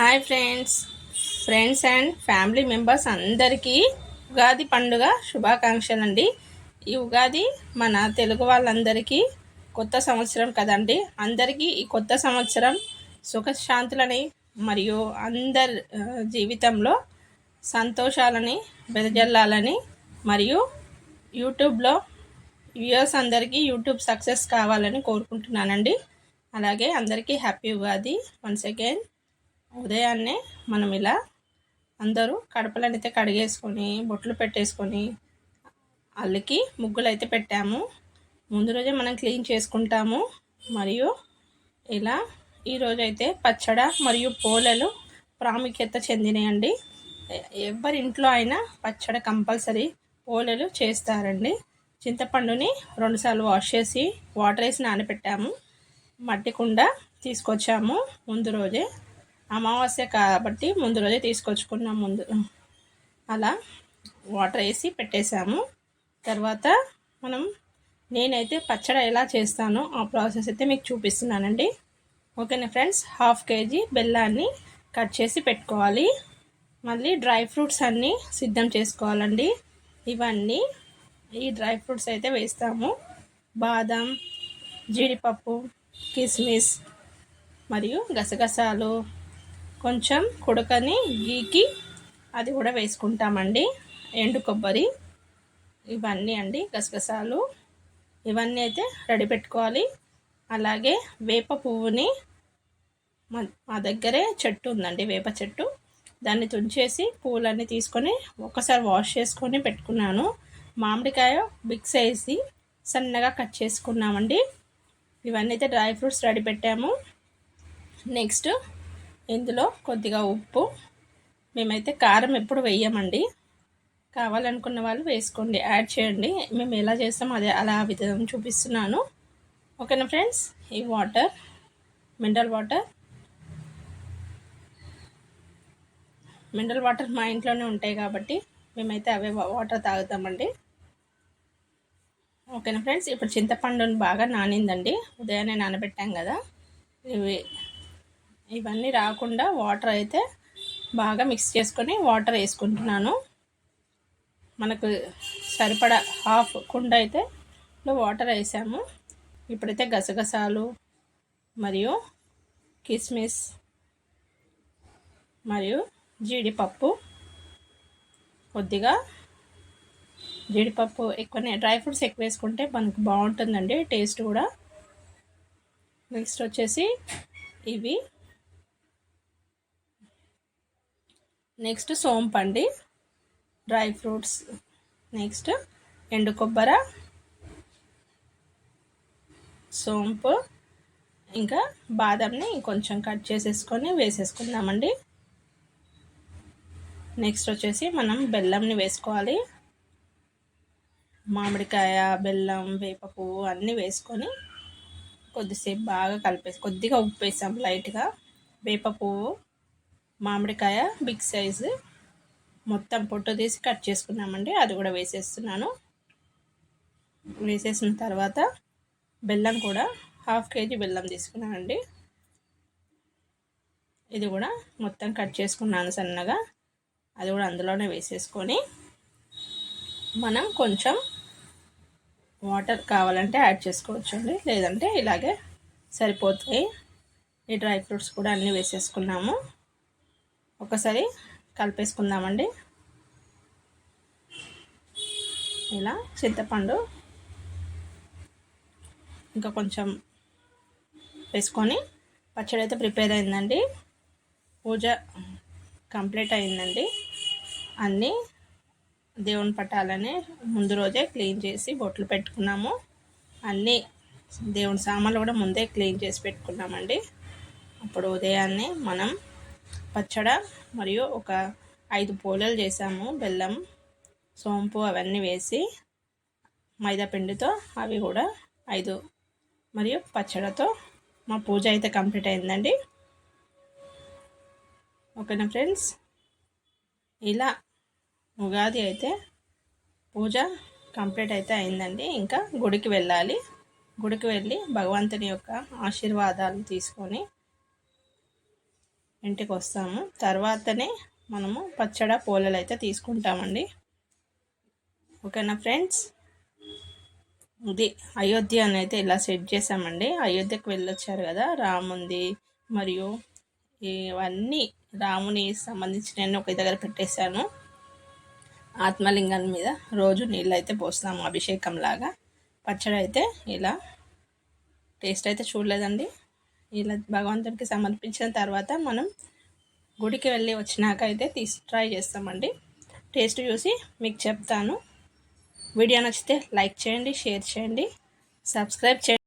Hi friends and family members అందరికీ ఉగాది పండుగ శుభాకాంక్షలు అండి. ఈ ఉగాది మన తెలుగు వాళ్ళందరికీ కొత్త సంవత్సరం కదండి. అందరికీ ఈ కొత్త సంవత్సరం సుఖశాంతులని మరియు అందరి జీవితంలో సంతోషాలని వెదజల్లాలని మరియు యూట్యూబ్లో వ్యూయర్స్ అందరికీ యూట్యూబ్ సక్సెస్ కావాలని కోరుకుంటున్నానండి. అలాగే అందరికీ హ్యాపీ ఉగాది. వన్స్ అగైన్ ఉదయాన్నే మనం ఇలా అందరూ కడపలనైతే కడిగేసుకొని బొట్లు పెట్టేసుకొని అల్లికి ముగ్గులు అయితే పెట్టాము. ముందు రోజే మనం క్లీన్ చేసుకుంటాము. మరియు ఇలా ఈరోజైతే పచ్చడి మరియు పోలేలు ప్రాముఖ్యత చెందినాయండి. ఎవరి ఇంట్లో అయినా పచ్చడి కంపల్సరీ పోలేలు చేస్తారండి. చింతపండుని 2 సార్లు వాష్ చేసి వాటర్ వేసి నానబెట్టాము. మట్టి కుండ తీసుకొచ్చాము ముందు రోజే, అమావాస్య కాబట్టి ముందు రోజే తీసుకొచ్చుకున్నాం. అలా వాటర్ వేసి పెట్టేశాము. తర్వాత నేనైతే పచ్చడి ఎలా చేస్తానో ఆ ప్రాసెస్ అయితే మీకు చూపిస్తున్నానండి. ఓకేనా ఫ్రెండ్స్, 1/2 kg బెల్లాన్ని కట్ చేసి పెట్టుకోవాలి. మళ్ళీ డ్రై ఫ్రూట్స్ అన్నీ సిద్ధం చేసుకోవాలండి. ఇవన్నీ ఈ డ్రై ఫ్రూట్స్ అయితే వేస్తాము. బాదం, జీడిపప్పు, కిస్మిస్ మరియు గసగసాలు, కొంచెం కుడకని గీకి అది కూడా వేసుకుంటామండి. ఎండు కొబ్బరి, ఇవన్నీ అండి, గసగసాలు ఇవన్నీ అయితే రెడీ పెట్టుకోవాలి. అలాగే వేప పువ్వుని మా దగ్గరే చెట్టు ఉందండి, వేప చెట్టు. దాన్ని తుంచేసి పువ్వులన్నీ తీసుకొని ఒకసారి వాష్ చేసుకొని పెట్టుకున్నాను. మామిడికాయ బిగ్ సైజు సన్నగా కట్ చేసుకున్నామండి. ఇవన్నీ అయితే డ్రై ఫ్రూట్స్ రెడీ పెట్టాము. నెక్స్ట్ ఇందులో కొద్దిగా ఉప్పు, మేమైతే కారం ఎప్పుడు వేయమండి. కావాలనుకున్న వాళ్ళు వేసుకోండి, యాడ్ చేయండి. మేము ఎలా చేస్తామో అదే అలా విధంగా చూపిస్తున్నాను. ఓకేనా ఫ్రెండ్స్, ఈ వాటర్ మినరల్ వాటర్ మా ఇంట్లోనే ఉంటాయి కాబట్టి మేమైతే అవే వాటర్ తాగుతామండి. ఓకేనా ఫ్రెండ్స్, ఇప్పుడు చింతపండుని బాగా నానిందండి, ఉదయాన్నే నానబెట్టాం కదా. ఇవన్నీ రాకుండా వాటర్ అయితే బాగా మిక్స్ చేసుకొని వాటర్ వేసుకుంటున్నాను. మనకు సరిపడా 1/2 కుండ అయితే వాటర్ వేసాము. ఇప్పుడైతే గసగసాలు మరియు కిస్మిస్ మరియు జీడిపప్పు, కొద్దిగా జీడిపప్పు ఎక్కువనే, డ్రై ఫ్రూట్స్ ఎక్కువ వేసుకుంటే మనకు బాగుంటుందండి టేస్ట్ కూడా. నెక్స్ట్ వచ్చేసి ఇవి, నెక్స్ట్ సోంపు అండి, డ్రై ఫ్రూట్స్, నెక్స్ట్ ఎండు కొబ్బరి, సోంపు, ఇంకా బాదంని కొంచెం కట్ చేసేసుకొని వేసేసుకుందామండి. నెక్స్ట్ వచ్చేసి మనం బెల్లంని వేసుకోవాలి. మామిడికాయ, బెల్లం, వేప పువ్వు అన్నీ వేసుకొని కొద్దిసేపు బాగా కలిపేసి, కొద్దిగా ఉప్పు వేసాం లైట్గా. వేప పువ్వు, మామిడికాయ బిగ్ సైజు మొత్తం పొట్టు తీసి కట్ చేసుకున్నామండి, అది కూడా వేసేస్తున్నాను. వేసేసిన తర్వాత బెల్లం కూడా 1/2 kg బెల్లం తీసుకున్నానండి. ఇది కూడా మొత్తం కట్ చేసుకున్నాను సన్నగా, అది కూడా అందులోనే వేసేసుకొని మనం కొంచెం వాటర్ కావాలంటే యాడ్ చేసుకోవచ్చు అండి, లేదంటే ఇలాగే సరిపోతాయి. ఈ డ్రై ఫ్రూట్స్ కూడా అన్నీ వేసేసుకున్నాము. ఒకసారి కలిపేసుకుందామండి. ఇలా చింతపండు ఇంకా కొంచెం వేసుకొని పచ్చడి అయితే ప్రిపేర్ అయిందండి. పూజ కంప్లీట్ అయిందండి. అన్నీ దేవుని పటాలని ముందు రోజే క్లీన్ చేసి బొట్లు పెట్టుకున్నాము. అన్నీ దేవుని సామాన్లు కూడా ముందే క్లీన్ చేసి పెట్టుకున్నామండి. అప్పుడు ఉదయాన్నే మనం పచ్చడి మరియు ఒక 5 పోలేలు చేసాము. బెల్లం, సోంపు అవన్నీ వేసి మైదా పిండితో, అవి కూడా 5 మరియు పచ్చడితో మా పూజ అయితే కంప్లీట్ అయిందండి. ఓకేనా ఫ్రెండ్స్, ఇలా ఉగాది అయితే పూజ కంప్లీట్ అయితే అయిందండి. ఇంకా గుడికి వెళ్ళాలి. గుడికి వెళ్ళి భగవంతుని యొక్క ఆశీర్వాదాలు తీసుకొని ఇంటికి వస్తాము. తర్వాతనే మనము పచ్చడి పోలేలు అయితే తీసుకుంటామండి. ఓకేనా ఫ్రెండ్స్, ఇది అయోధ్య అని అయితే ఇలా సెట్ చేసామండి. అయోధ్యకు వెళ్ళొచ్చారు కదా రాముంది, మరియు ఇవన్నీ రాముని సంబంధించినవన్నీ ఒక దగ్గర పెట్టేశాను. ఆత్మలింగం మీద రోజు నీళ్ళు అయితే పోస్తాము అభిషేకం లాగా. పచ్చడి అయితే ఇలా టేస్ట్ అయితే చూడలేదండి. ఇలా భగవంతుడికి సమర్పించిన తర్వాత మనం గుడికి వెళ్ళి వచ్చినాక అయితే ట్రై చేస్తామండి. టేస్ట్ చూసి మీకు చెప్తాను. వీడియో నచ్చితే లైక్ చేయండి, షేర్ చేయండి, సబ్స్క్రైబ్ చేయండి.